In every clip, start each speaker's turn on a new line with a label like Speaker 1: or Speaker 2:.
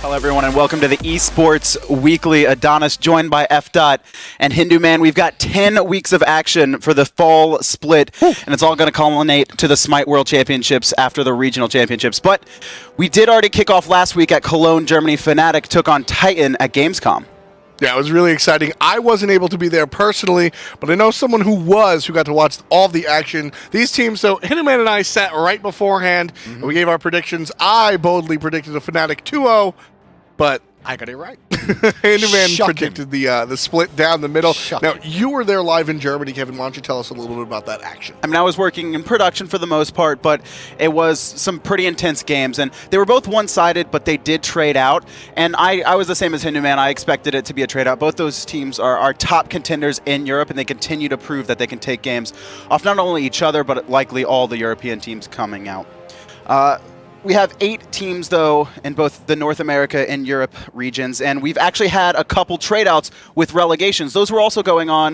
Speaker 1: Hello, everyone, and welcome to the Esports Weekly. Adonis joined by F. And Hindu Man. We've got 10 weeks of action for the fall split, and it's all going to culminate to the Smite World Championships after the regional championships. But we did already kick off last week at Cologne, Germany. Fnatic took on Titan at Gamescom.
Speaker 2: Yeah, it was really exciting. I wasn't able to be there personally, but I know someone who got to watch all the action. These teams, so Hinduman and I sat right beforehand, and we gave our predictions. I boldly predicted a Fnatic 2-0, but I got it right. Hinduman predicted the split down the middle. Shocking. Now, you were there live in Germany, Kevin. Why don't you tell us a little bit about that action?
Speaker 1: I mean, I was working in production for the most part, but it was some pretty intense games, and they were both one-sided, but they did trade out, and I was the same as Hinduman. I expected it to be a trade out. Both those teams are top contenders in Europe, and they continue to prove that they can take games off not only each other, but likely all the European teams coming out. We have 8 teams, though, in both the North America and Europe regions, and we've actually had a couple trade-outs with relegations. Those were also going on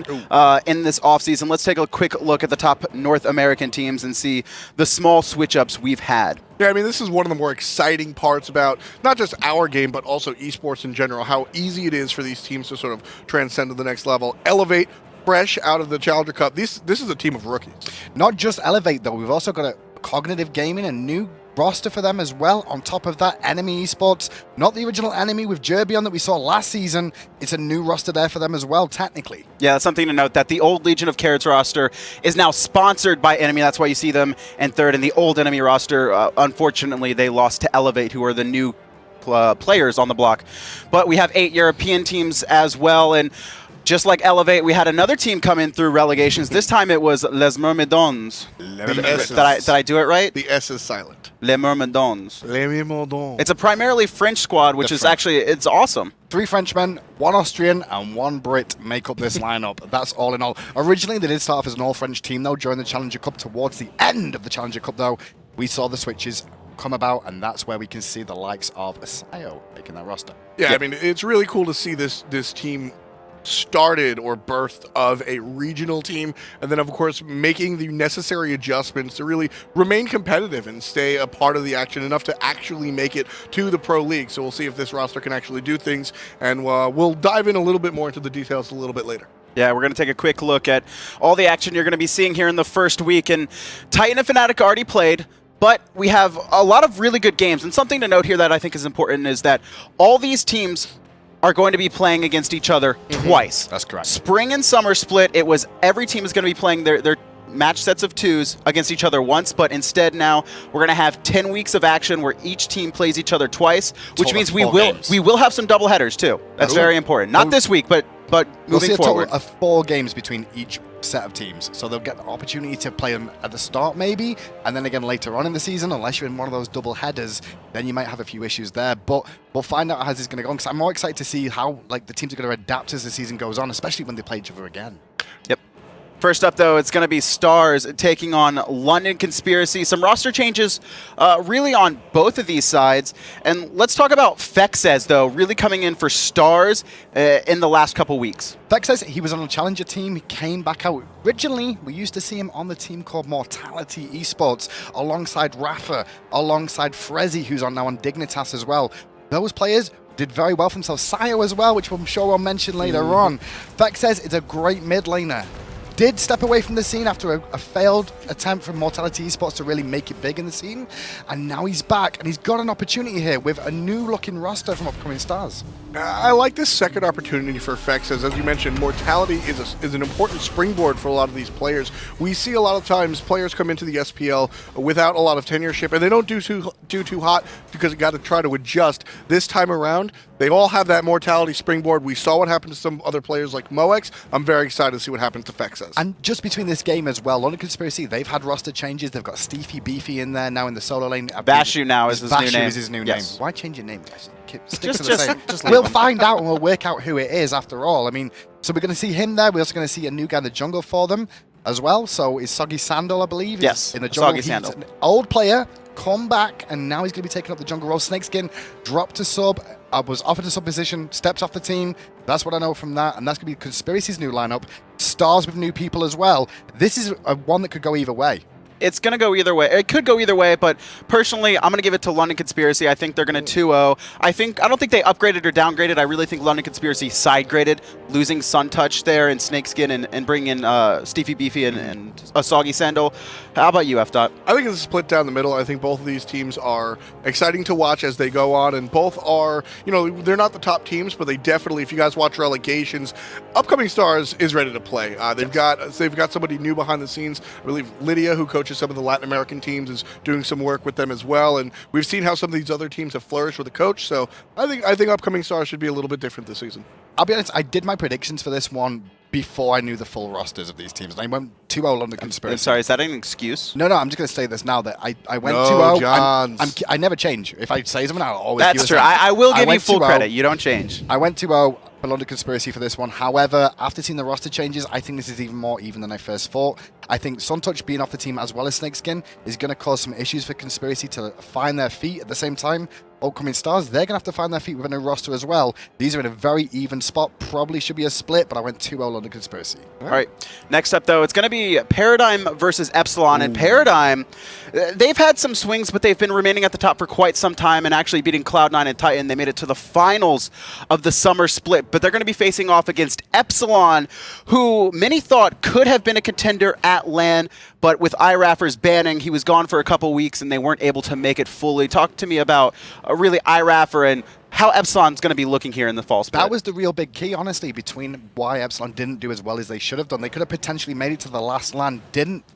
Speaker 1: in this offseason. Let's take a quick look at the top North American teams and see the small switch-ups we've had.
Speaker 2: Yeah, I mean, this is one of the more exciting parts about not just our game, but also esports in general, how easy it is for these teams to sort of transcend to the next level, elevate fresh out of the Challenger Cup. This is a team of rookies.
Speaker 3: Not just elevate, though. We've also got a cognitive gaming, a new roster for them as well. On top of that, Enemy Esports, not the original Enemy with Jerbion that we saw last season. It's a new roster there for them as well, technically.
Speaker 1: Yeah, that's something to note, that the old Legion of Carrots roster is now sponsored by Enemy. That's why you see them in third. And the old Enemy roster, unfortunately, they lost to Elevate, who are the new players on the block. But we have 8 European teams as well, and just like Elevate, we had another team come in through relegations. This time it was Les Mermadins. Did I do it right?
Speaker 2: The S is silent.
Speaker 1: Les Mermadins.
Speaker 2: Les Mermadins.
Speaker 1: It's a primarily French squad, which is actually, it's awesome.
Speaker 3: 3 Frenchmen, 1 Austrian, and 1 Brit make up this lineup. That's all in all. Originally, they did start off as an all-French team, though, during the Challenger Cup. Towards the end of the Challenger Cup, though, we saw the switches come about, and that's where we can see the likes of Asayo making that roster.
Speaker 2: Yeah, I mean, it's really cool to see this team started or birthed of a regional team, and then of course making the necessary adjustments to really remain competitive and stay a part of the action enough to actually make it to the pro league. So we'll see if this roster can actually do things, and we'll dive in a little bit more into the details a little bit later.
Speaker 1: Yeah, we're going to take a quick look at all the action you're going to be seeing here in the first week, and Titan and Fnatic already played. But we have a lot of really good games, and something to note here that I think is important is that all these teams are going to be playing against each other twice.
Speaker 3: That's correct.
Speaker 1: Spring and summer split, it was every team is going to be playing their match sets of 2s against each other once, but instead now we're going to have 10 weeks of action where each team plays each other twice, which means we will have some double headers too. That's very important. Not this week, but moving forward.
Speaker 3: We'll see a total of 4 games between each set of teams, so they'll get the opportunity to play them at the start maybe, and then again later on in the season. Unless you're in one of those double headers, then you might have a few issues there, but we'll find out how this is going to go, because I'm more excited to see how the teams are going to adapt as the season goes on, especially when they play each other again.
Speaker 1: Yep. First up, though, it's going to be Stars taking on London Conspiracy. Some roster changes really on both of these sides. And let's talk about Fexes, though, really coming in for Stars in the last couple weeks.
Speaker 3: Fexes, he was on a Challenger team. He came back out. Originally, we used to see him on the team called Mortality Esports, alongside Rafa, alongside Frezzy, who's now on Dignitas as well. Those players did very well for themselves. Sayo as well, which I'm sure we'll mention later on. Fexes is a great mid laner. Did step away from the scene after a failed attempt from Mortality Esports to really make it big in the scene, and now he's back, and he's got an opportunity here with a new-looking roster from upcoming Stars.
Speaker 2: I like this second opportunity for Fexes. As you mentioned, Mortality is an important springboard for a lot of these players. We see a lot of times players come into the SPL without a lot of tenureship, and they don't do too hot because you got to try to adjust. This time around, they all have that Mortality springboard. We saw what happened to some other players like Moex. I'm very excited to see what happens to Fexes.
Speaker 3: And just between this game as well, London Conspiracy, they've had roster changes. They've got Steefy Beefy in there now in the solo lane.
Speaker 1: Bashu now is his new name.
Speaker 3: Bashu is his new name. Why change your name, guys? Stick to the same.
Speaker 1: We'll
Speaker 3: We'll find out and we'll work out who it is after all. I mean, so we're going to see him there. We're also going to see a new guy in the jungle for them as well. So is Soggy Sandal, I believe,
Speaker 1: yes,
Speaker 3: in the jungle.
Speaker 1: Soggy Sandal.
Speaker 3: An old player, come back, and now he's going to be taking up the jungle role. Snakeskin dropped to sub, was offered a sub position, stepped off the team. That's what I know from that, and that's going to be Conspiracy's new lineup. Stars with new people as well. This is one that could go either way.
Speaker 1: It's going to go either way. It could go either way, but personally, I'm going to give it to London Conspiracy. I think they're going to 2-0. I don't think they upgraded or downgraded. I really think London Conspiracy side-graded, losing Sun Touch there and Snakeskin and bringing in Steefy Beefy and a Soggy Sandal. How about you, F-Dot?
Speaker 2: I think it's a split down the middle. I think both of these teams are exciting to watch as they go on, and both are, they're not the top teams, but they definitely, if you guys watch relegations, Upcoming Stars is ready to play. They've got somebody new behind the scenes. I believe Lydia, who coaches some of the Latin American teams, is doing some work with them as well, and we've seen how some of these other teams have flourished with a coach. So I think Upcoming Stars should be a little bit different this season.
Speaker 3: I'll be honest, I did my predictions for this one before I knew the full rosters of these teams. And I went 2-0 London Conspiracy.
Speaker 1: Sorry, is that an excuse?
Speaker 3: No, I'm just going to say this now that I went
Speaker 2: No,
Speaker 3: 2-0.
Speaker 2: Johns.
Speaker 3: I never change. If I say something, I'll always
Speaker 1: That's true. I will give you full credit. You don't change.
Speaker 3: I went 2-0 for London Conspiracy for this one. However, after seeing the roster changes, I think this is even more even than I first thought. I think Suntouch being off the team as well as Snakeskin is going to cause some issues for Conspiracy to find their feet. At the same time, Upcoming Stars, they're going to have to find their feet within a roster as well. These are in a very even spot. Probably should be a split, but I went 2-0 London Conspiracy.
Speaker 1: All right. Next up, though, it's going to be Paradigm versus Epsilon. And Paradigm, they've had some swings, but they've been remaining at the top for quite some time and actually beating Cloud9 and Titan. They made it to the finals of the summer split, but they're going to be facing off against Epsilon, who many thought could have been a contender at LAN, but with hi-rez's banning, he was gone for a couple weeks and they weren't able to make it fully. Talk to me about really hi-rez and how Epsilon's going to be looking here in the fall split.
Speaker 3: That was the real big key, honestly, between why Epsilon didn't do as well as they should have done. They could have potentially made it to the last LAN,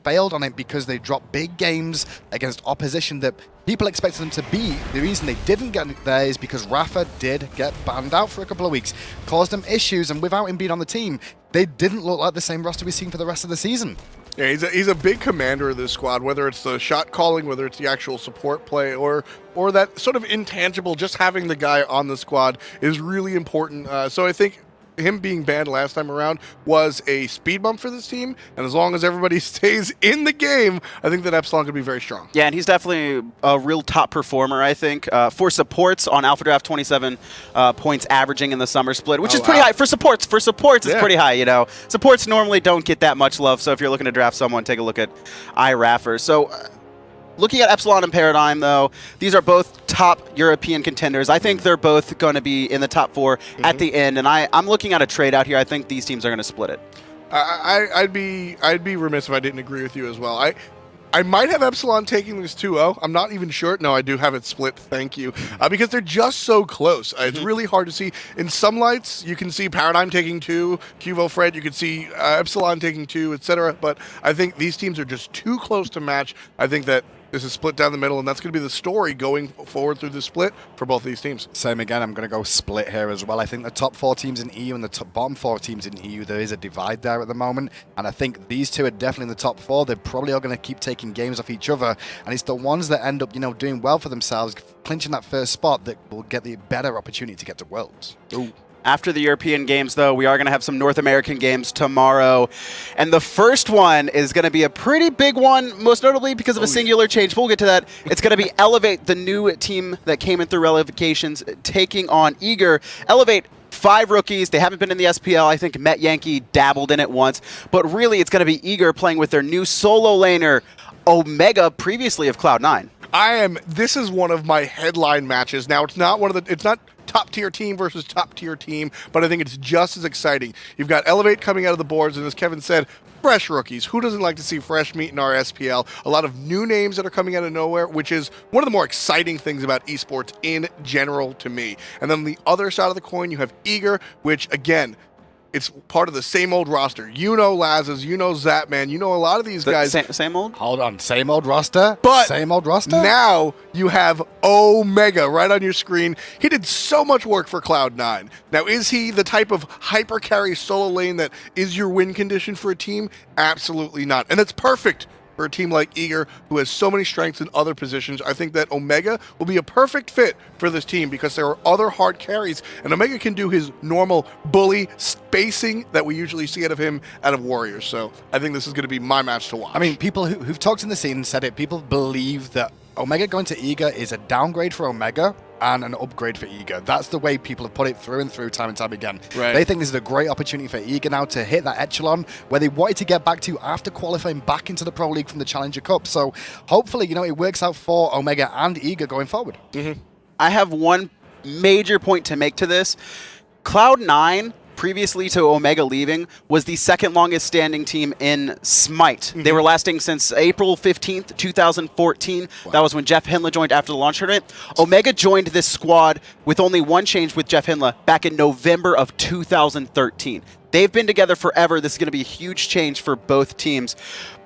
Speaker 3: failed on it because they dropped big games against opposition that people expected them to beat. The reason they didn't get there is because Rafa did get banned out for a couple of weeks, caused them issues, and without him being on the team, they didn't look like the same roster we've seen for the rest of the season.
Speaker 2: Yeah, he's a big commander of this squad, whether it's the shot calling, whether it's the actual support play, or that sort of intangible, just having the guy on the squad is really important. So I think him being banned last time around was a speed bump for this team, and as long as everybody stays in the game, I think that Epsilon could be very strong.
Speaker 1: Yeah, and he's definitely a real top performer, I think. For supports on Alpha Draft, 27 points averaging in the summer split, which is pretty high. For supports, it's pretty high, Supports normally don't get that much love, so if you're looking to draft someone, take a look at hi-rez. So looking at Epsilon and Paradigm, though, these are both top European contenders. I think they're both going to be in the top 4 at the end, and I'm looking at a trade out here. I think these teams are going to split it.
Speaker 2: I'd be remiss if I didn't agree with you as well. I might have Epsilon taking this 2-0. I'm not even sure. No, I do have it split. Thank you. Because they're just so close. It's really hard to see. In some lights, you can see Paradigm taking 2, Cuvo Fred, you can see Epsilon taking 2, etc. But I think these teams are just too close to match. I think that this is split down the middle, and that's going to be the story going forward through the split for both of these teams.
Speaker 3: Same again, I'm going to go split here as well. I think the top 4 teams in EU and the bottom 4 teams in EU, there is a divide there at the moment, and I think these two are definitely in the top 4. They probably are going to keep taking games off each other, and it's the ones that end up, doing well for themselves, clinching that first spot, that will get the better opportunity to get to Worlds.
Speaker 1: Ooh. After the European games, though, we are going to have some North American games tomorrow. And the first one is going to be a pretty big one, most notably because of a singular change. But we'll get to that. It's going to be Elevate, the new team that came in through relegations, taking on Eager. Elevate, 5 rookies. They haven't been in the SPL. I think Met Yankee dabbled in it once. But really, it's going to be Eager playing with their new solo laner, Omega, previously of Cloud9.
Speaker 2: This is one of my headline matches. Now, it's not top tier team versus top tier team, but I think it's just as exciting. You've got Elevate coming out of the boards, and as Kevin said, fresh rookies. Who doesn't like to see fresh meat in our SPL? A lot of new names that are coming out of nowhere, which is one of the more exciting things about esports in general to me. And then on the other side of the coin, you have Eager, which again, it's part of the same old roster. Lazes, Zapman, a lot of these guys.
Speaker 1: Same old?
Speaker 3: Hold on, same old roster?
Speaker 2: But
Speaker 3: same old roster?
Speaker 2: Now you have Omega right on your screen. He did so much work for Cloud9. Now, is he the type of hyper carry solo lane that is your win condition for a team? Absolutely not. And that's perfect for a team like Eager, who has so many strengths in other positions. I think that Omega will be a perfect fit for this team because there are other hard carries, and Omega can do his normal bully spacing that we usually see out of him out of Warriors. So I think this is going to be my match to watch.
Speaker 3: I mean, people who've talked in the scene said it. People believe that Omega going to Eager is a downgrade for Omega and an upgrade for Eager. That's the way people have put it through and through, time and time again.
Speaker 2: Right.
Speaker 3: They think this is a great opportunity for Eager now to hit that echelon where they wanted to get back to after qualifying back into the Pro League from the Challenger Cup. So hopefully, it works out for Omega and Eager going forward.
Speaker 1: I have one major point to make to this. Cloud9, previously to Omega leaving, was the second longest standing team in Smite. They were lasting since April 15th, 2014. Wow. That was when Jeff Hinla joined after the launch tournament. Omega joined this squad with only one change with Jeff Hinla back in November of 2013. They've been together forever. This is going to be a huge change for both teams.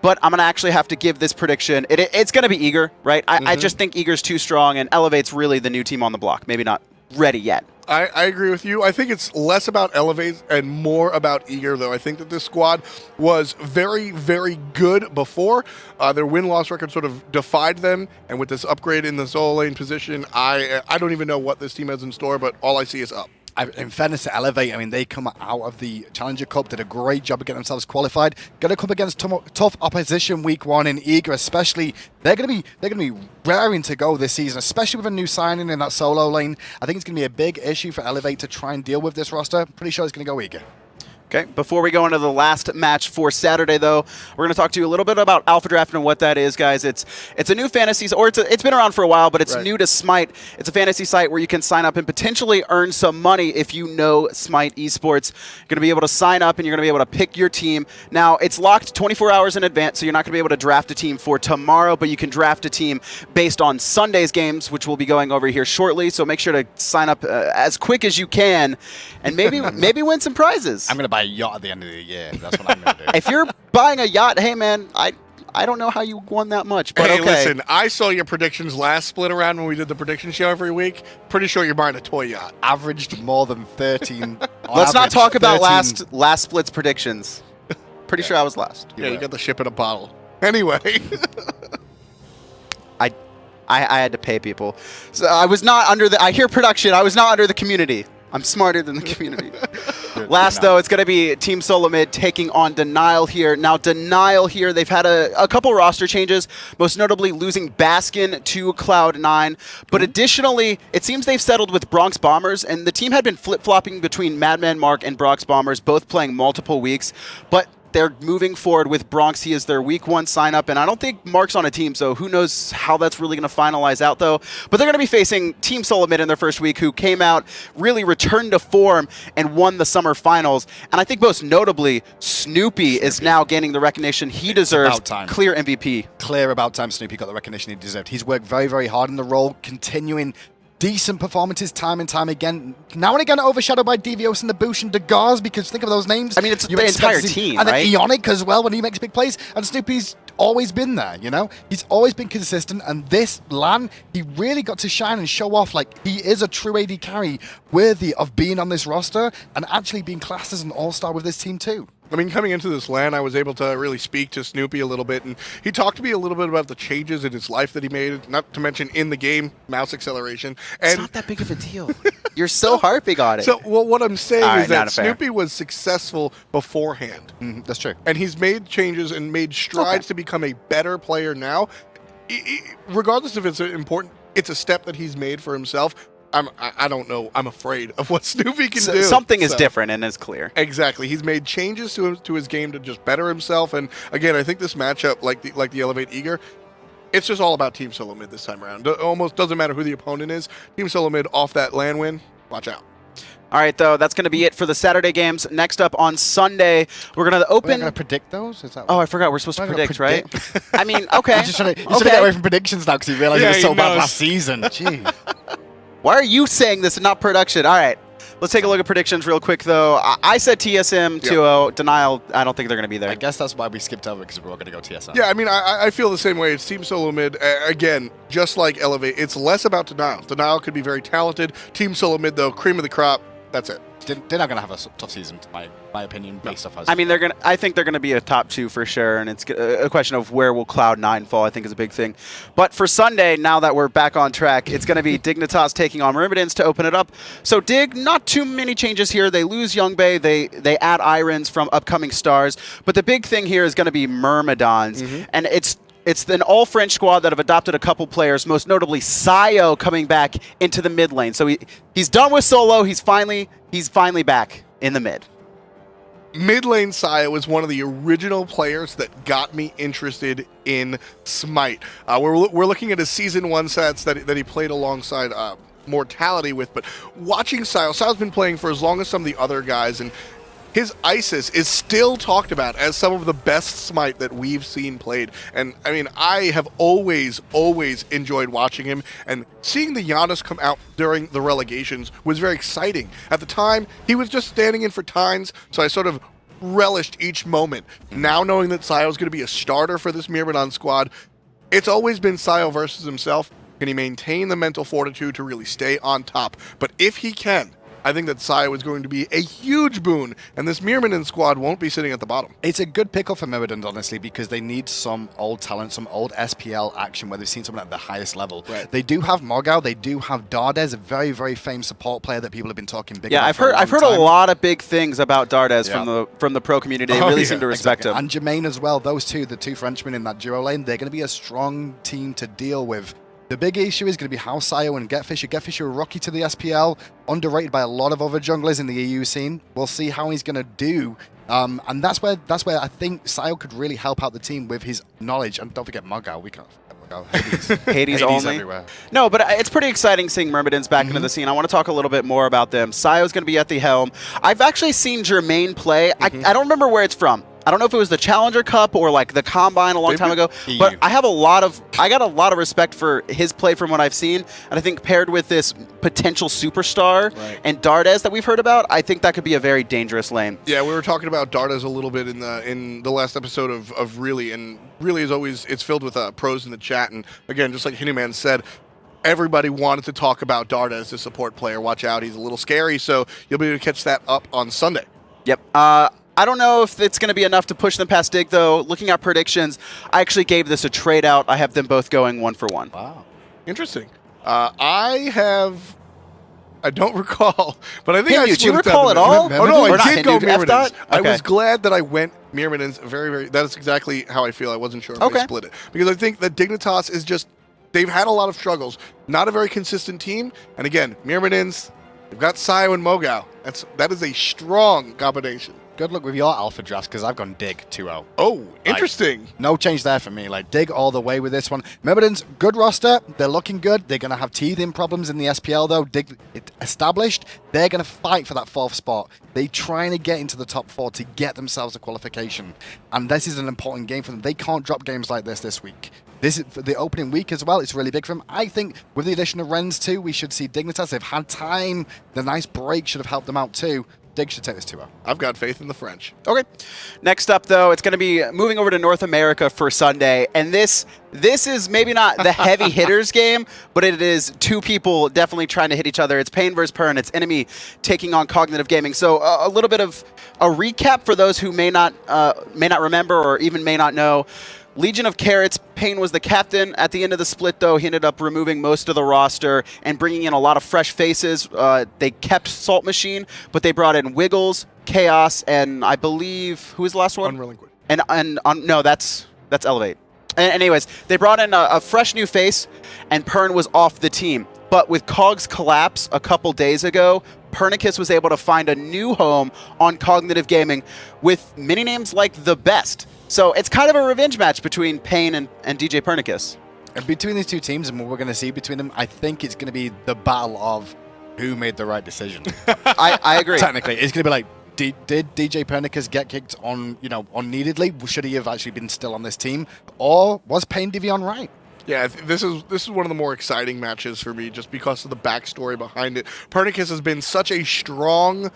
Speaker 1: But I'm going to actually have to give this prediction. It's going to be Eager, right? I just think Eager's too strong, and Elevate's really the new team on the block. Maybe not ready yet.
Speaker 2: I agree with you. I think it's less about Elevate and more about Eager, though. I think that this squad was very, very good before. Their win-loss record sort of defied them, and with this upgrade in the solo lane position, I don't even know what this team has in store, but all I see is up.
Speaker 3: In fairness to Elevate, they come out of the Challenger Cup, did a great job of getting themselves qualified. Going to come against tough opposition week one in Eager, especially. They're going to be raring to go this season, especially with a new signing in that solo lane. I think it's going to be a big issue for Elevate to try and deal with this roster. Pretty sure it's going to go Eager.
Speaker 1: Okay, before we go into the last match for Saturday, though, we're going to talk to you a little bit about Alpha Draft and what that is, guys. It's a new fantasy, or it's been around for a while, but it's new to Smite. It's a fantasy site where you can sign up and potentially earn some money if you know Smite Esports. You're going to be able to sign up, and you're going to be able to pick your team. Now, it's locked 24 hours in advance, so you're not going to be able to draft a team for tomorrow, but you can draft a team based on Sunday's games, which we'll be going over here shortly. So make sure to sign up as quick as you can, and maybe win some prizes.
Speaker 3: I'm going to buy a yacht at the end of the year. That's what I'm going to do.
Speaker 1: If you're buying a yacht, hey, man, I don't know how you won that much, but
Speaker 2: hey,
Speaker 1: okay.
Speaker 2: Listen, I saw your predictions last split around when we did the prediction show every week. Pretty sure you're buying a toy yacht.
Speaker 3: Averaged more than 13.
Speaker 1: Let's not talk about last split's predictions. Pretty sure I was last.
Speaker 2: You got the ship in a bottle. Anyway.
Speaker 1: I had to pay people. So I was not under I hear production. I was not under the community. I'm smarter than the community. Last, though, it's going to be Team Solo Mid taking on Denial here. Now, Denial here, they've had a couple roster changes, most notably losing Baskin to Cloud9. But additionally, it seems they've settled with Bronx Bombers, and the team had been flip-flopping between Madman Mark and Bronx Bombers, both playing multiple weeks. But they're moving forward with Bronx. He is their week one sign-up, and I don't think Mark's on a team, so who knows how that's really going to finalize out, though. But they're going to be facing Team Solo Mid in their first week, who came out, really returned to form, and won the summer finals. And I think most notably, Snoopy is now gaining the recognition he deserves. Clear MVP.
Speaker 3: Clear about time Snoopy got the recognition he deserved. He's worked very, very hard in the role, continuing decent performances time and time again. Now and again overshadowed by Devios and the Boosh and Degars, because think of those names.
Speaker 1: I mean, it's the entire team,
Speaker 3: and
Speaker 1: right?
Speaker 3: then Eonic as well when he makes big plays. And Snoopy's always been there, He's always been consistent. And this LAN, he really got to shine and show off like he is a true AD carry worthy of being on this roster and actually being classed as an all-star with this team too.
Speaker 2: I mean, coming into this LAN, I was able to really speak to Snoopy a little bit, and he talked to me a little bit about the changes in his life that he made, not to mention in the game, mouse acceleration. And
Speaker 1: it's not that big of a deal. You're so harping on it.
Speaker 2: So, well, what I'm saying is that Snoopy was successful beforehand.
Speaker 3: That's true.
Speaker 2: And he's made changes and made strides to become a better player now. Regardless if it's important, it's a step that he's made for himself. I don't know. I'm afraid of what Snoopy can do.
Speaker 1: Something is different and is clear.
Speaker 2: Exactly. He's made changes to his game to just better himself. And again, I think this matchup, like the Elevate Eager, it's just all about Team Solo Mid this time around. It almost doesn't matter who the opponent is. Team Solo Mid off that LAN win. Watch out.
Speaker 1: All right, though, that's going to be it for the Saturday games. Next up on Sunday, we're going to open.
Speaker 3: We're going to predict those? Is that
Speaker 1: I forgot. We're supposed to predict, right? I mean, okay.
Speaker 3: He's just trying to get away from predictions now because he realized he was so bad last season. Jeez.
Speaker 1: Why are you saying this and not production? All right. Let's take a look at predictions real quick, though. I said TSM 2-0. Denial, I don't think they're going to be there.
Speaker 3: I guess that's why we skipped over, because we were going to go TSM.
Speaker 2: Yeah, I mean, I feel the same way. It's Team Solo Mid. Again, just like Elevate, it's less about Denial. Denial could be very talented. Team Solo Mid, though, cream of the crop. That's it.
Speaker 3: They're not going to have a tough season, my opinion, based off.
Speaker 1: I mean, I think they're going to be a top two for sure, and it's a question of where will Cloud9 fall, I think, is a big thing. But for Sunday, now that we're back on track, it's going to be Dignitas taking on Mermadins to open it up. So Dig, not too many changes here. They lose Youngbei. They add hi-rez from upcoming stars. But the big thing here is going to be Mermadins, and it's It's an all-French squad that have adopted a couple players, most notably Sayo coming back into the mid lane. So he's done with solo. He's finally back in the mid.
Speaker 2: Mid lane Sayo is one of the original players that got me interested in Smite. We're looking at his Season 1 sets that he played alongside Mortality with, but watching Sayo's been playing for as long as some of the other guys, and his Isis is still talked about as some of the best Smite that we've seen played. And I mean, I have always enjoyed watching him, and seeing the Giannis come out during the relegations was very exciting. At the time, he was just standing in for Tynes, so I sort of relished each moment. Now knowing that Sayo is going to be a starter for this Mermadins squad, it's always been Sayo versus himself. Can he maintain the mental fortitude to really stay on top? But if he can, I think that Sayo is going to be a huge boon, and this Mermadins squad won't be sitting at the bottom.
Speaker 3: It's a good pickle for Mermadins, honestly, because they need some old talent, some old SPL action where they've seen someone at the highest level.
Speaker 2: Right.
Speaker 3: They do have Mogao, they do have Dardes, a very, very famous support player that people have been talking big
Speaker 1: Yeah,
Speaker 3: about.
Speaker 1: I've heard a lot of big things about Dardes
Speaker 3: Yeah.
Speaker 1: from the pro community. They really seem to respect him.
Speaker 3: And Jermaine as well. Those two, the two Frenchmen in that duo lane, they're going to be a strong team to deal with. The big issue is going to be how Sayo and Getfisher. Getfisher, a rookie to the SPL, underrated by a lot of other junglers in the EU scene. We'll see how he's going to do. And that's where I think Sayo could really help out the team with his knowledge. And don't forget Mogao. We can't forget Mogao.
Speaker 1: Hades only.
Speaker 3: Everywhere.
Speaker 1: No, but it's pretty exciting seeing Mermadins back into the scene. I want to talk a little bit more about them. Sayo's going to be at the helm. I've actually seen Jermaine play. I don't remember where it's from. I don't know if it was the Challenger Cup or like the Combine a long time ago, but I got a lot of respect for his play from what I've seen, and I think paired with this potential superstar and Dardes that we've heard about, I think that could be a very dangerous lane.
Speaker 2: Yeah, we were talking about Dardes a little bit in the last episode of Really, and Really is always, it's filled with pros in the chat, and again, just like Hinuman said, everybody wanted to talk about Dardes, the support player. Watch out, he's a little scary, so you'll be able to catch that up on Sunday.
Speaker 1: Yep. I don't know if it's going to be enough to push them past Dig, though. Looking at predictions, I actually gave this a trade out. I have them both going 1-for-1.
Speaker 3: Wow.
Speaker 2: Interesting. I don't recall, but I think
Speaker 1: Him,
Speaker 2: I
Speaker 1: do
Speaker 2: split
Speaker 1: you
Speaker 2: it
Speaker 1: recall
Speaker 2: down
Speaker 1: at
Speaker 2: the
Speaker 1: all?
Speaker 2: middle. Oh no,
Speaker 1: Or
Speaker 2: I
Speaker 1: not
Speaker 2: did go
Speaker 1: Hindu, F
Speaker 2: Mermadins.
Speaker 1: dot?
Speaker 2: I
Speaker 1: Okay.
Speaker 2: was glad that I went Mermadins. Very. That is exactly how I feel. I wasn't sure if I split it, because I think that Dignitas is just, they've had a lot of struggles. Not a very consistent team, and again, Mermadins, they've got Sayo and Mogao. That is a strong combination.
Speaker 3: Good luck with your alpha drafts, because I've gone Dig 2-0.
Speaker 2: Oh, interesting.
Speaker 3: No change there for me. Like, Dig all the way with this one. Mermadins, good roster. They're looking good. They're going to have teething problems in the SPL, though. Dig established. They're going to fight for that fourth spot. They're trying to get into the top 4 to get themselves a qualification. And this is an important game for them. They can't drop games like this week. This is for the opening week as well. It's really big for them. I think with the addition of Renz too, we should see Dignitas. They've had time. The nice break should have helped them out too. Dig should take this 2-0.
Speaker 2: I've got faith in the French.
Speaker 1: Okay. Next up, though, it's going to be moving over to North America for Sunday. And this is maybe not the heavy hitters game, but it is two people definitely trying to hit each other. It's Pain versus Pern. It's Enemy taking on Cognitive Gaming. So a little bit of a recap for those who may not remember or even may not know. Legion of Carrots, Pain was the captain. At the end of the split, though, he ended up removing most of the roster and bringing in a lot of fresh faces. They kept Salt Machine, but they brought in Wiggles, Chaos, and I believe, who was the last one?
Speaker 2: Unrelinquished.
Speaker 1: No, that's Elevate. Anyways, they brought in a fresh new face, and Pern was off the team. But with Cog's collapse a couple days ago, Pernicus was able to find a new home on Cognitive Gaming with mini names like The Best. So it's kind of a revenge match between Pain and DJ Pernicus.
Speaker 3: And between these two teams and what we're going to see between them, I think it's going to be the battle of who made the right decision.
Speaker 1: I agree.
Speaker 3: Technically, it's going to be like, did DJ Pernicus get kicked on, unneededly? Should he have actually been still on this team? Or was Pain Divion right?
Speaker 2: Yeah, this is one of the more exciting matches for me, just because of the backstory behind it. Pernicus has been such a strong-minded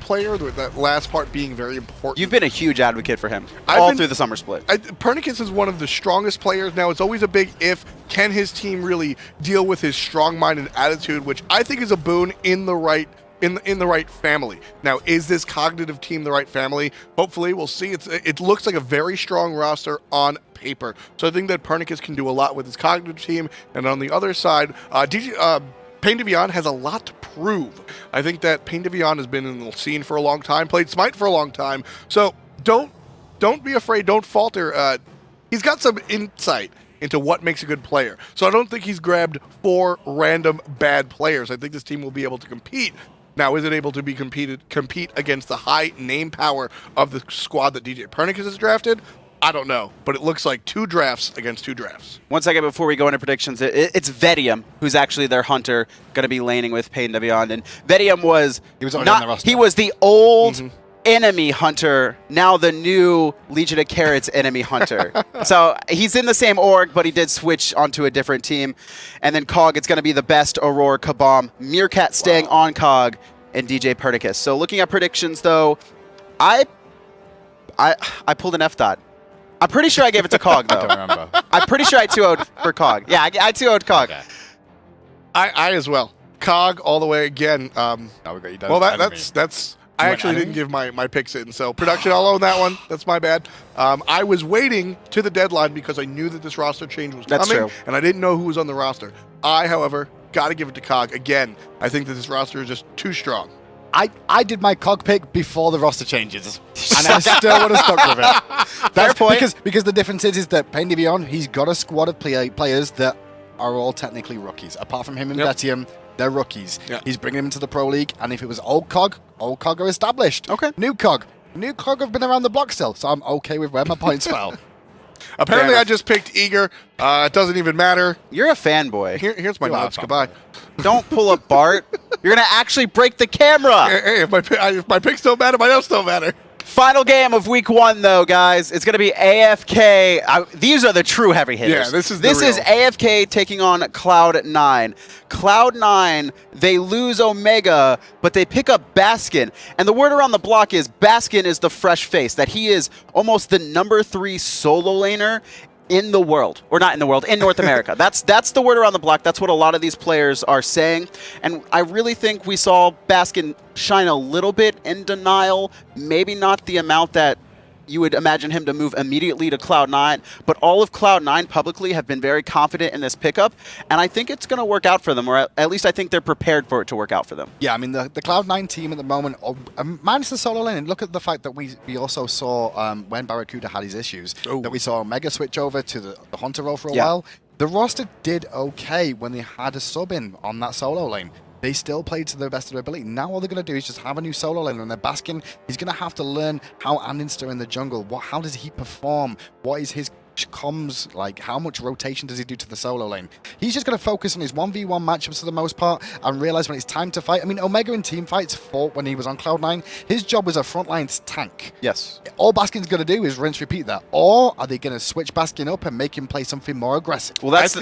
Speaker 2: player, with that last part being very important.
Speaker 1: You've been a huge advocate for him through the summer split.
Speaker 2: Pernicus is one of the strongest players. Now, it's always a big if. Can his team really deal with his strong-minded attitude, which I think is a boon in the right family. Now, is this Cognitive team the right family? Hopefully, we'll see. It looks like a very strong roster on paper. So I think that Pernicus can do a lot with his Cognitive team. And on the other side, Pain Divion has a lot to prove. I think that Pain Divion has been in the scene for a long time, played Smite for a long time. So don't don't be afraid, don't falter. He's got some insight into what makes a good player. So I don't think he's grabbed 4 random bad players. I think this team will be able to compete. Now, is it able to compete against the high name power of the squad that DJ Pernicus has drafted? I don't know, but it looks like 2 drafts against 2 drafts.
Speaker 1: 1 second before we go into predictions, it's Vedium, who's actually their hunter, going to be laning with Payne Beyond. And Vedium was
Speaker 3: on the roster.
Speaker 1: He was the old enemy hunter, now the new Legion of Carrots enemy hunter. So he's in the same org, but he did switch onto a different team. And then COG, it's going to be the best Aurora Kabam, Meerkat staying on COG, and DJ Pernicus. So looking at predictions, though, I pulled an F dot. I'm pretty sure I gave it to COG, though.
Speaker 3: I don't remember.
Speaker 1: I'm pretty sure I 2-0'd for COG. Yeah, I 2-0'd COG.
Speaker 3: Okay.
Speaker 2: I as well. COG all the way again.
Speaker 3: Now we got you down.
Speaker 2: Well, that's. I actually didn't give my picks in, so production, I'll own that one. That's my bad. I was waiting to the deadline because I knew that this roster change was coming,
Speaker 1: true.
Speaker 2: and I didn't know who was on the roster. I, however, got to give it to COG. Again, I think that this roster is just too strong.
Speaker 3: I did my COG pick before the roster changes, and I still would have stuck with it.
Speaker 1: Fair point.
Speaker 3: Because the difference is that Payne Beyond, he's got a squad of players that are all technically rookies. Apart from him and Vetium, they're rookies.
Speaker 2: Yeah.
Speaker 3: He's bringing them into the Pro League, and if it was old COG are established.
Speaker 1: Okay.
Speaker 3: New COG have been around the block still, so I'm okay with where my points fell.
Speaker 2: Apparently, I just picked Eager. It doesn't even matter.
Speaker 1: You're a fanboy.
Speaker 2: Here's my
Speaker 3: You are
Speaker 2: notes.
Speaker 3: a
Speaker 2: Goodbye.
Speaker 1: Don't pull up Bart. You're going to actually break the camera.
Speaker 2: Hey, if my picks don't matter, my notes don't matter.
Speaker 1: Final game of week 1, though, guys. It's going to be AFK. These are the true heavy hitters.
Speaker 2: Yeah, this is
Speaker 1: AFK taking on Cloud9. Cloud9, they lose Omega, but they pick up Baskin. And the word around the block is Baskin is the fresh face, that he is almost the number 3 solo laner in the world, or not in the world, in North America. That's the word around the block. That's what a lot of these players are saying. And I really think we saw Baskin shine a little bit in denial, maybe not the amount that you would imagine him to move immediately to Cloud9, but all of Cloud9 publicly have been very confident in this pickup, and I think it's going to work out for them, or at least I think they're prepared for it to work out for them.
Speaker 3: Yeah, I mean, the Cloud9 team at the moment, minus the solo lane, and look at the fact that we also saw when Barracuda had his issues, that we saw Omega switch over to the Hunter role for a while. The roster did okay when they had a sub in on that solo lane. They still played to their best of their ability. Now all they're going to do is just have a new solo lane, and they're Baskin. He's going to have to learn how Aninster in the jungle. How does he perform? What is his comms like? How much rotation does he do to the solo lane? He's just going to focus on his 1v1 matchups for the most part and realize when it's time to fight. I mean, Omega in team fights fought when he was on Cloud9. His job was a frontline tank.
Speaker 1: Yes.
Speaker 3: All Baskin's going to do is rinse, repeat that. Or are they going to switch Baskin up and make him play something more aggressive?
Speaker 1: Well, that's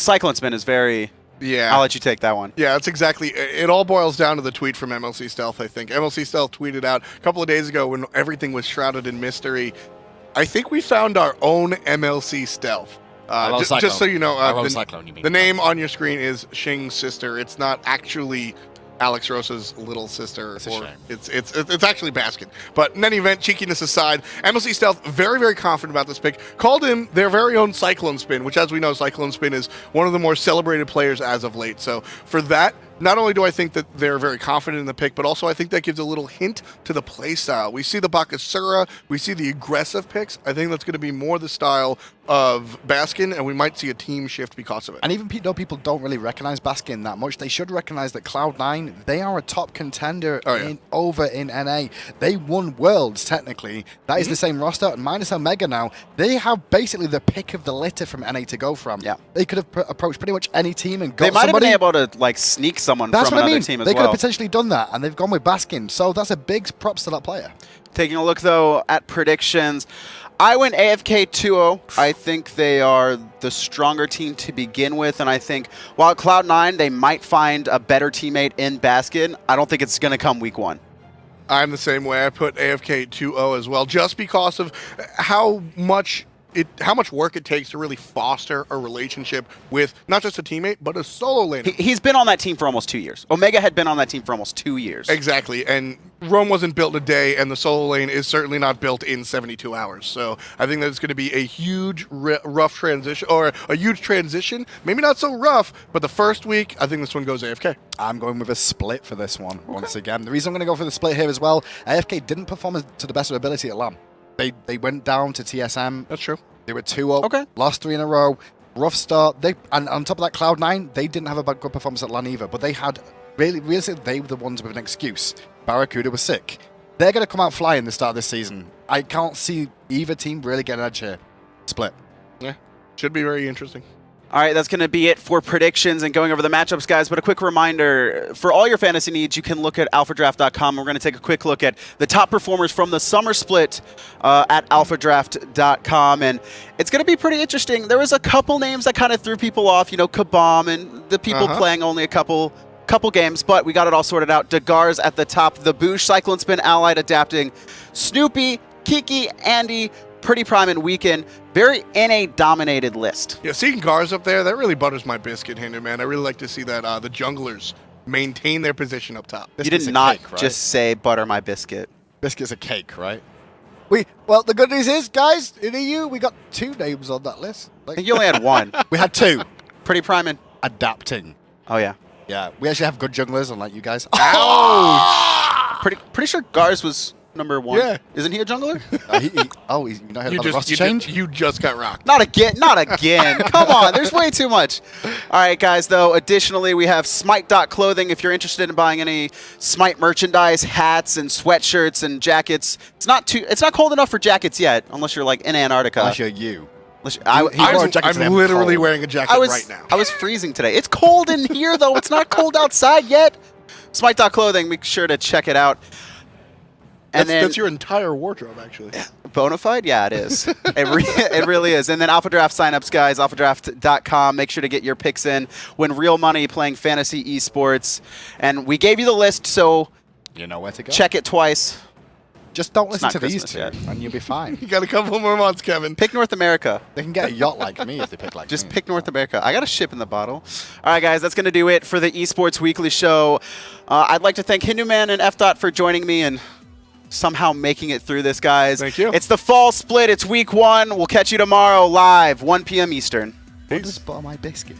Speaker 1: Cyclone Spin is very...
Speaker 2: Yeah.
Speaker 1: I'll let you take that one.
Speaker 2: Yeah, that's exactly. It all boils down to the tweet from MLC Stealth, I think. MLC Stealth tweeted out a couple of days ago when everything was shrouded in mystery. I think we found our own MLC Stealth. Just so you know, the name on your screen is Shing's sister. It's not actually Alex Rosa's little sister. It's actually Baskin. But in any event, cheekiness aside, MLC Stealth very, very confident about this pick. Called him their very own Cyclone Spin, which, as we know, Cyclone Spin is one of the more celebrated players as of late. So for that, not only do I think that they're very confident in the pick, but also I think that gives a little hint to the play style. We see the Bakasura, we see the aggressive picks. I think that's going to be more the style of Baskin, and we might see a team shift because of it.
Speaker 3: And even though people don't really recognize Baskin that much, they should recognize that Cloud9, they are a top contender over in NA. They won Worlds, technically. That is the same roster, and minus Omega now, they have basically the pick of the litter from NA to go from.
Speaker 1: Yeah.
Speaker 3: They could have approached pretty much any team and got
Speaker 1: They might
Speaker 3: somebody.
Speaker 1: have been able to like sneak someone from another team as well.
Speaker 3: They could have potentially done that, and they've gone with Baskin. So that's a big props to that player.
Speaker 1: Taking a look, though, at predictions, I went AFK 2-0. I think they are the stronger team to begin with, and I think while at Cloud9, they might find a better teammate in Baskin, I don't think it's going to come week 1.
Speaker 2: I'm the same way. I put AFK 2-0 as well, just because of how much work it takes to really foster a relationship with not just a teammate, but a solo laner.
Speaker 1: He's been on that team for almost 2 years. Omega had been on that team for almost 2 years.
Speaker 2: Exactly, and Rome wasn't built in a day, and the solo lane is certainly not built in 72 hours. So I think that it's going to be a huge, rough transition, or a huge transition. Maybe not so rough, but the first week, I think this one goes AFK.
Speaker 3: I'm going with a split for this one, once again. The reason I'm going to go for the split here as well, AFK didn't perform to the best of ability at LAN. They went down to TSM.
Speaker 2: That's true.
Speaker 3: They were 2 up.
Speaker 1: Okay.
Speaker 3: Lost 3 in a row. Rough start. And on top of that, Cloud9, they didn't have a good performance at LAN either, but they had really they were the ones with an excuse. Barracuda was sick. They're going to come out flying the start of this season. I can't see either team really getting an edge here. Split.
Speaker 2: Yeah. Should be very interesting.
Speaker 1: All right, that's going to be it for predictions and going over the matchups, guys. But a quick reminder, for all your fantasy needs, you can look at alphadraft.com. We're going to take a quick look at the top performers from the summer split at alphadraft.com. And it's going to be pretty interesting. There was a couple names that kind of threw people off, you know, Kabam and the people playing only a couple games, but we got it all sorted out. Dagar's at the top, the Boosh, Cyclone Spin, Allied adapting, Snoopy, Kiki, Andy, Pretty Prime, and Weekend. Very NA-dominated list.
Speaker 2: Yeah, seeing Gars up there, that really butters my biscuit, Hinder, man. I really like to see that the junglers maintain their position up top.
Speaker 1: You did not just say butter my biscuit.
Speaker 3: Biscuit's a cake, right? Well, the good news is, guys, in EU, we got 2 names on that list.
Speaker 1: I think you only had 1.
Speaker 3: We had 2.
Speaker 1: Pretty Prime and...
Speaker 3: Adapting.
Speaker 1: Oh, yeah.
Speaker 3: Yeah, we actually have good junglers, unlike you guys.
Speaker 1: Pretty sure Gars was number 1.
Speaker 2: Yeah.
Speaker 1: Isn't he a jungler?
Speaker 3: He's not heard about the roster change?
Speaker 2: You just got rocked.
Speaker 1: Not again. Not again. Come on. There's way too much. All right, guys, though, additionally, we have Smite.clothing. If you're interested in buying any Smite merchandise, hats and sweatshirts and jackets, it's not cold enough for jackets yet, unless you're like in Antarctica.
Speaker 3: Unless you're you.
Speaker 1: I'm
Speaker 2: I'm literally wearing a jacket right now.
Speaker 1: I was freezing today. It's cold in here, though. It's not cold outside yet. Smite.clothing. Make sure to check it out. And
Speaker 2: that's your entire wardrobe, actually.
Speaker 1: Bonafide? Yeah, it is. It really is. And then Alpha Draft signups, guys, alphadraft.com. Make sure to get your picks in. Win real money playing fantasy esports. And we gave you the list, so
Speaker 3: you know where to go.
Speaker 1: Check it twice.
Speaker 3: Just don't listen to
Speaker 1: Christmas
Speaker 3: these two,
Speaker 1: yet.
Speaker 3: and you'll be fine.
Speaker 2: You got a couple more months, Kevin.
Speaker 1: Pick North America.
Speaker 3: They can get a yacht like me if they pick like
Speaker 1: Just
Speaker 3: me.
Speaker 1: pick North America. I got a ship in the bottle. All right, guys, that's going to do it for the Esports Weekly Show. I'd like to thank Hinduman and FDOT for joining me and somehow making it through this, guys.
Speaker 2: Thank you.
Speaker 1: It's the fall split. It's week 1. We'll catch you tomorrow live, 1 p.m. Eastern.
Speaker 3: What does butter my biscuit?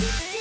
Speaker 4: Thank you.